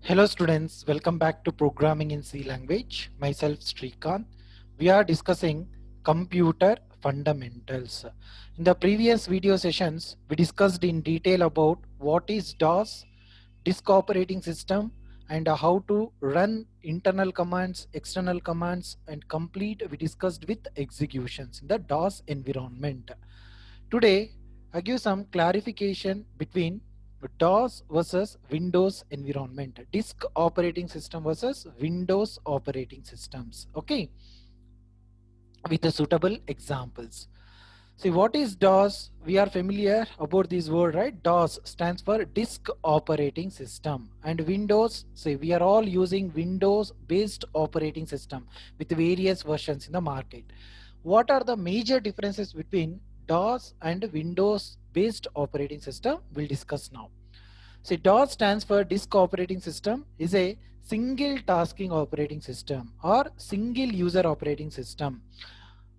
Hello students, welcome back to Programming in C language. Myself Srikanth. We are discussing computer fundamentals. In the previous video sessions, we discussed in detail about what is DOS, disk operating system, and how to run internal commands, external commands, and complete we discussed with executions in the DOS environment. Today, I give some clarification between DOS versus Windows environment, disk operating system versus Windows operating systems. Okay, with the suitable examples. See, what is DOS? We are familiar about this word, right? DOS stands for disk operating system, and Windows, say we are all using Windows based operating system with various versions in the market. What are the major differences between DOS and Windows based operating system? We'll discuss now. See, DOS stands for disk operating system, is a single tasking operating system or single user operating system.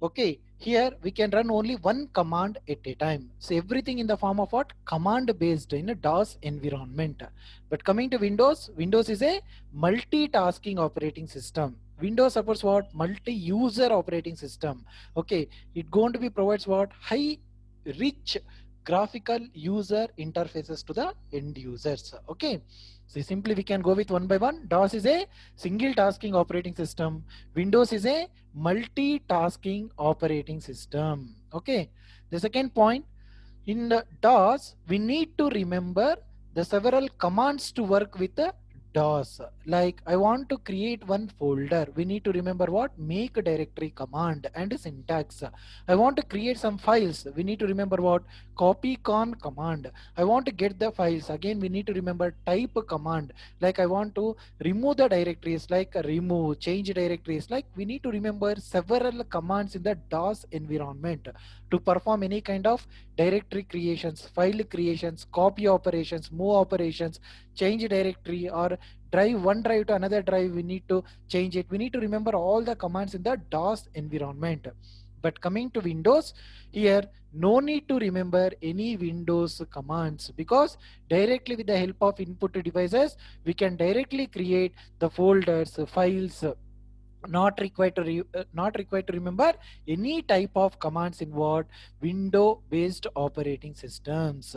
Okay, here we can run only one command at a time. So everything in the form of what? Command based in a DOS environment. But coming to Windows, Windows is a multitasking operating system. Windows supports what? Multi-user operating system. Okay, it going to be provides what? High rich graphical user interfaces to the end users. Okay, so simply we can go with one by one. DOS is a single tasking operating system. Windows is a multitasking operating system. Okay, the second point, in the DOS we need to remember the several commands to work with the DOS. Like I want to create one folder, we need to remember what? Make directory command and syntax. I want to create some files, we need to remember what? Copy con command. I want to get the files, again we need to remember type command. Like I want to remove the directories, like remove, change directories. Like we need to remember several commands in the DOS environment to perform any kind of directory creations, file creations, copy operations, move operations, change directory, or drive one drive to another drive, we need to change it. We need to remember all the commands in the DOS environment. But coming to Windows, here no need to remember any Windows commands, because directly with the help of input devices we can directly create the folders, files, not required to remember any type of commands in what? Window based operating systems.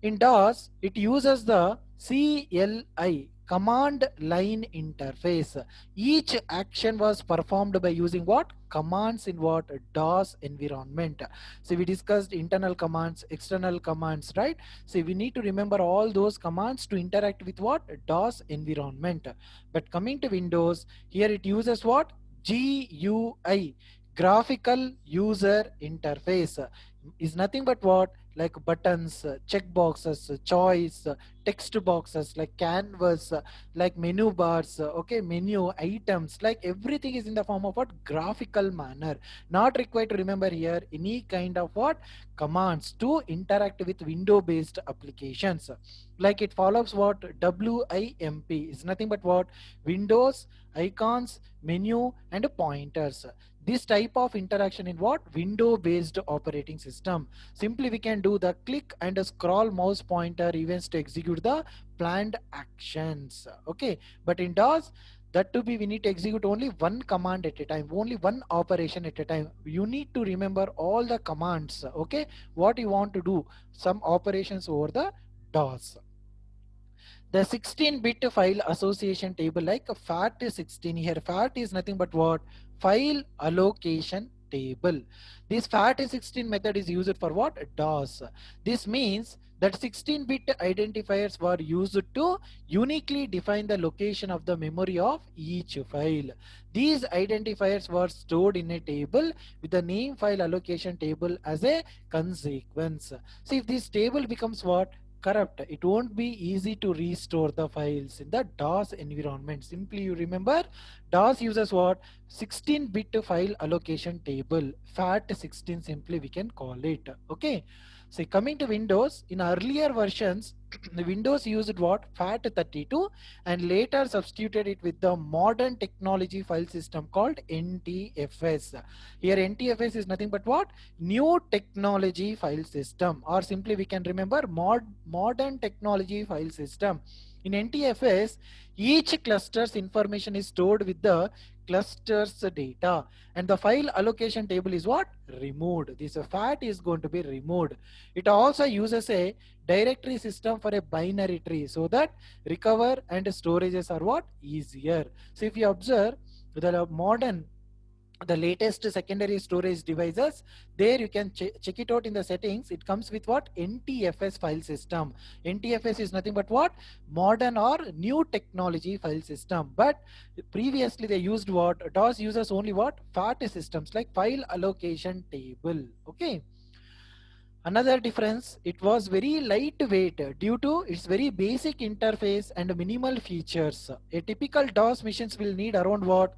In DOS, it uses the CLI, command line interface. Each action was performed by using what? Commands in what? DOS environment. So we discussed internal commands, external commands, right? So we need to remember all those commands to interact with what? DOS environment. But coming to Windows, here it uses what? GUI, graphical user interface, is nothing but what? Like buttons, check boxes, choice, text boxes, like canvas, like menu bars, okay, menu items, like everything is in the form of what? Graphical manner. Not required to remember here any kind of what? Commands to interact with window based applications. Like it follows what? WIMP is nothing but what? Windows, icons, menu, and pointers. This type of interaction in what? Window based operating system. Simply we can do the click and scroll mouse pointer events to execute the planned actions. Okay, but in DOS, that to be we need to execute only one command at a time, only one operation at a time. You need to remember all the commands. Okay, what you want to do, some operations over the DOS. The 16-bit file association table, like a FAT16, here FAT is nothing but what? File allocation table. This FAT16 method is used for what? DOS. This means that 16-bit identifiers were used to uniquely define the location of the memory of each file. These identifiers were stored in a table with the name file allocation table as a consequence. See, if this table becomes what? Corrupt, it won't be easy to restore the files in the DOS environment. Simply you remember, DOS uses what? 16-bit file allocation table, FAT16 simply we can call it. Okay, so coming to Windows, in earlier versions the Windows used what? FAT32, and later substituted it with the modern technology file system called NTFS. Here NTFS is nothing but what? New technology file system, or simply we can remember modern technology file system. In NTFS, each cluster's information is stored with the cluster's data, and the file allocation table is what? Removed. This fat is going to be removed. It also uses a directory system for a binary tree so that recover and storages are what? Easier. So if you observe the latest secondary storage devices, there you can check it out in the settings. It comes with what? NTFS file system. NTFS is nothing but what? Modern or new technology file system. But previously they used what? DOS uses only what? FAT systems like file allocation table. Okay. Another difference, it was very lightweight due to its very basic interface and minimal features. A typical DOS machines will need around what?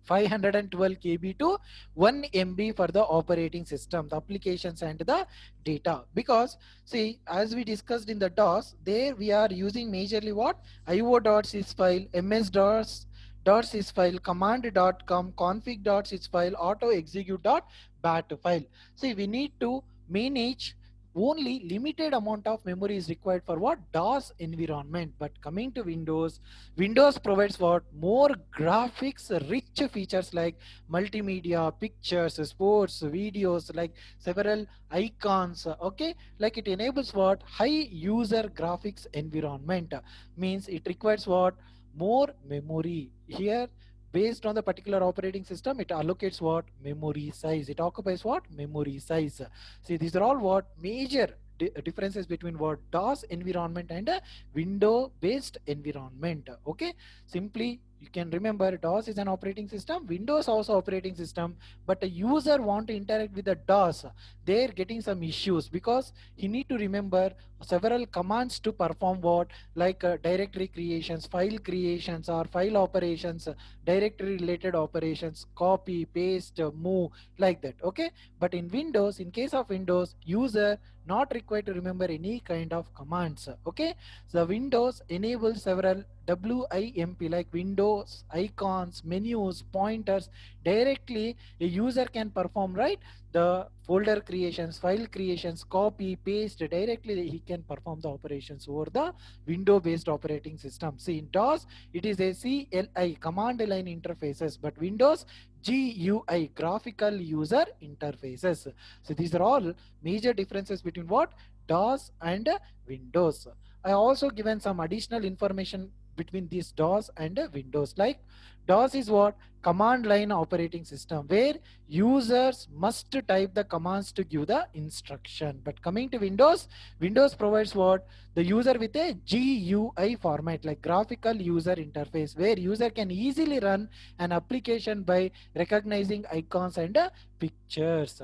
512 KB to 1 MB for the operating system, the applications and the data. Because see, as we discussed in the DOS, there we are using majorly what? io.sys file, ms.sys file, command.com, config.sys file, auto execute.bat file. See, we need to manage only limited amount of memory is required for what? DOS environment. But coming to Windows, Windows provides what? More graphics rich features like multimedia, pictures, sports, videos, like several icons. Okay, like it enables what? High user graphics environment. Means it requires what? More memory. Here, based on the particular operating system, it allocates what? Memory size. It occupies what? Memory size. See, these are all what? Major differences between what? DOS environment and a window based environment. Okay, simply you can remember DOS is an operating system, Windows also operating system, but a user want to interact with the DOS, they're getting some issues because he need to remember several commands to perform what? Like directory creations, file creations, or file operations, directory related operations, copy, paste, move, like that. Okay, but in Windows, in case of Windows, user not required to remember any kind of commands. Okay, so Windows enables several WIMP like Windows icons, menus, pointers. Directly a user can perform, right, the folder creations, file creations, copy, paste. Directly he can perform the operations over the window based operating system. See, in DOS it is a CLI, command line interfaces, but Windows GUI, graphical user interfaces. So these are all major differences between what? DOS and Windows. I also given some additional information between these DOS and Windows. Like DOS is what? Command line operating system, where users must type the commands to give the instruction. But coming to Windows, Windows provides what? The user with a GUI format, like graphical user interface, where user can easily run an application by recognizing icons and pictures.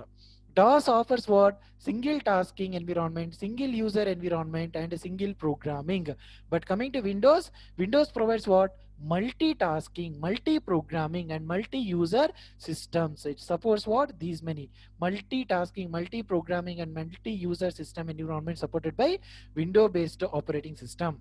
DOS offers what? Single tasking environment, single user environment, and a single programming. But coming to Windows, Windows provides what? Multitasking, multi-programming, and multi-user systems. It supports what? These many. Multitasking, multi-programming, and multi-user system environment supported by Windows-based operating system.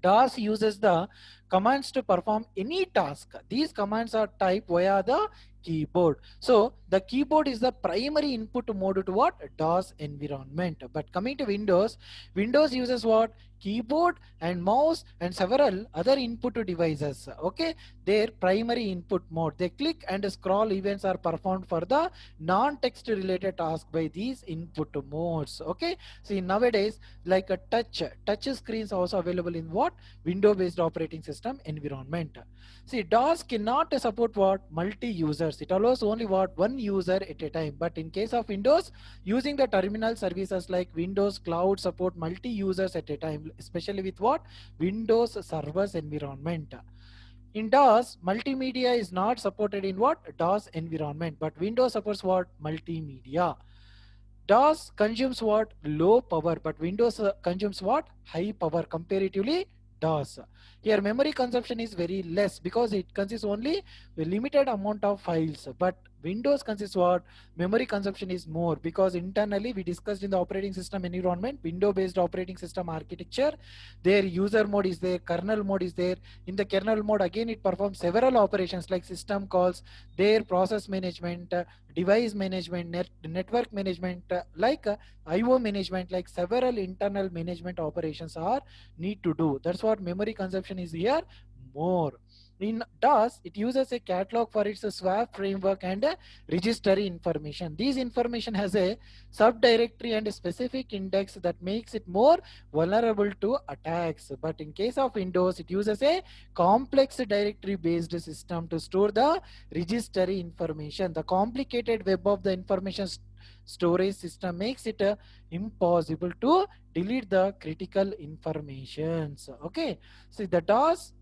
DOS uses the commands to perform any task. These commands are typed via the keyboard. So the keyboard is the primary input mode to what? DOS environment. But coming to Windows, Windows uses what? Keyboard and mouse and several other input devices. Okay, their primary input mode. They click and scroll events are performed for the non-text related task by these input modes. Okay, see, nowadays like a touch screens also available in what? Window based operating system environment. See, DOS cannot support what? Multi users. It allows only what? One user at a time. But in case of Windows, using the terminal services like Windows Cloud support multi users at a time, especially with what? Windows servers environment. In DOS, multimedia is not supported in what? DOS environment, but Windows supports what? Multimedia. DOS consumes what? Low power, but Windows consumes what? High power comparatively DOS. Here memory consumption is very less because it consists only a limited amount of files, but Windows consists what? Memory consumption is more, because internally we discussed in the operating system environment, window based operating system architecture, their user mode is there, kernel mode is there. In the kernel mode again it performs several operations like system calls, their process management, device management, network management, IO management, like several internal management operations are need to do. That's what memory consumption is here more. In DOS, it uses a catalog for its swap framework and registry information. These information has a subdirectory and a specific index that makes it more vulnerable to attacks. But in case of Windows, it uses a complex directory based system to store the registry information. The complicated web of the information storage system makes it impossible to delete the critical informations. Okay, so the DOS,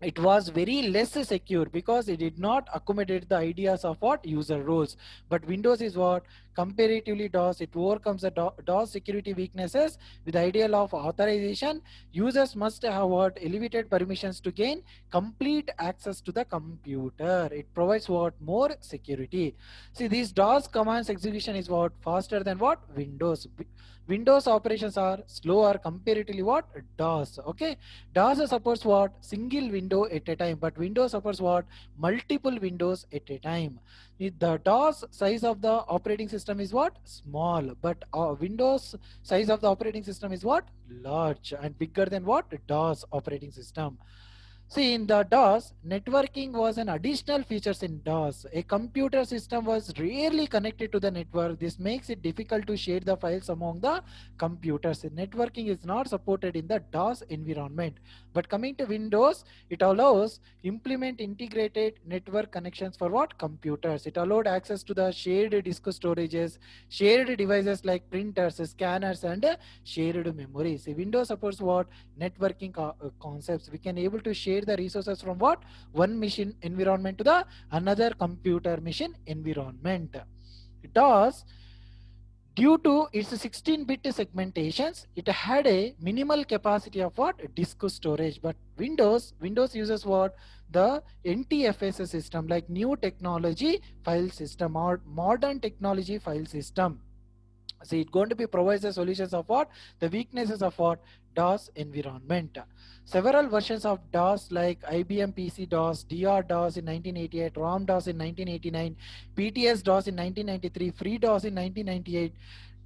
it was very less secure because it did not accommodate the ideas of what user roles. But Windows is what? Comparatively DOS, it overcomes the DOS security weaknesses with the ideal of authorization. Users must have what? Elevated permissions to gain complete access to the computer. It provides what? More security. See, these DOS commands execution is what? Faster than what? Windows. Windows operations are slower comparatively what? DOS. Okay, DOS supports what? Single window at a time, but Windows supports what? Multiple windows at a time. The DOS size of the operating system is what? Small, but Windows size of the operating system is what? Large and bigger than what? DOS operating system. See, in the DOS, networking was an additional features in DOS. A computer system was rarely connected to the network. This makes it difficult to share the files among the computers. Networking is not supported in the DOS environment. But coming to Windows, it allows implement integrated network connections for what? Computers. It allowed access to the shared disk storages, shared devices like printers, scanners, and shared memory. See, Windows supports what? Networking concepts. We can able to share the resources from what? One machine environment to the another computer machine environment. DOS, due to its 16-bit segmentations, it had a minimal capacity of what? Disk storage. But Windows uses what? The NTFS system, like new technology file system or modern technology file system. See, it's going to be provides the solutions of what? The weaknesses of what? DOS environment. Several versions of DOS like IBM PC DOS, DR DOS in 1988, ROM DOS in 1989, PTS DOS in 1993, Free DOS in 1998,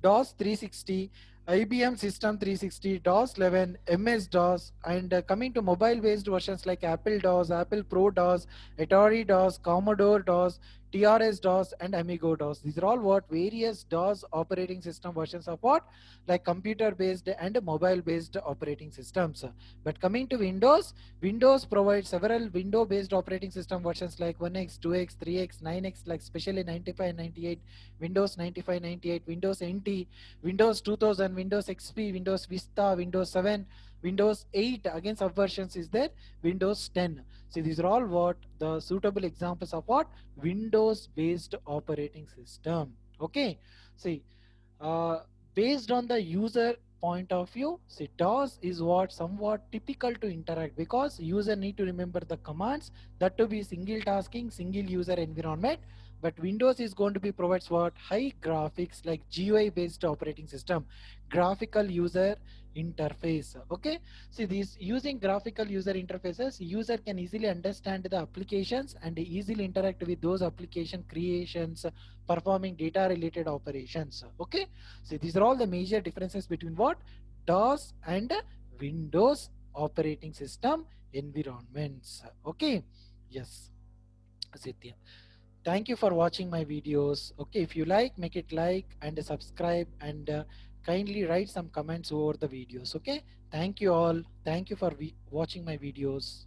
DOS 360, IBM System 360, DOS 11, MS DOS, and coming to mobile based versions like Apple DOS, Apple Pro DOS, Atari DOS, Commodore DOS, TRS DOS, and Amigo DOS. These are all what? Various DOS operating system versions of what? Like computer based and mobile based operating systems. But coming to Windows, Windows provides several window based operating system versions like 1x, 2x, 3x, 9x, like especially 95, 98, Windows 95, 98, Windows NT, Windows 2000, Windows XP, Windows Vista, Windows 7, Windows 8. Again, subversions is there, Windows 10. See, these are all what? The suitable examples of what? Windows based operating system. Okay, see, uh, based on the user point of view, see, DOS is what? Somewhat typical to interact, because user need to remember the commands, that to be single tasking, single user environment. But Windows is going to be provides what? High graphics, like GUI based operating system, graphical user interface. Okay, see, these using graphical user interfaces, user can easily understand the applications and easily interact with those application creations, performing data related operations. Okay, so these are all the major differences between what? DOS and Windows operating system environments. Okay, yes, Sitya. Thank you for watching my videos. Okay, if you like, make it like and subscribe, and kindly write some comments over the videos. Okay, thank you all. Thank you for watching my videos.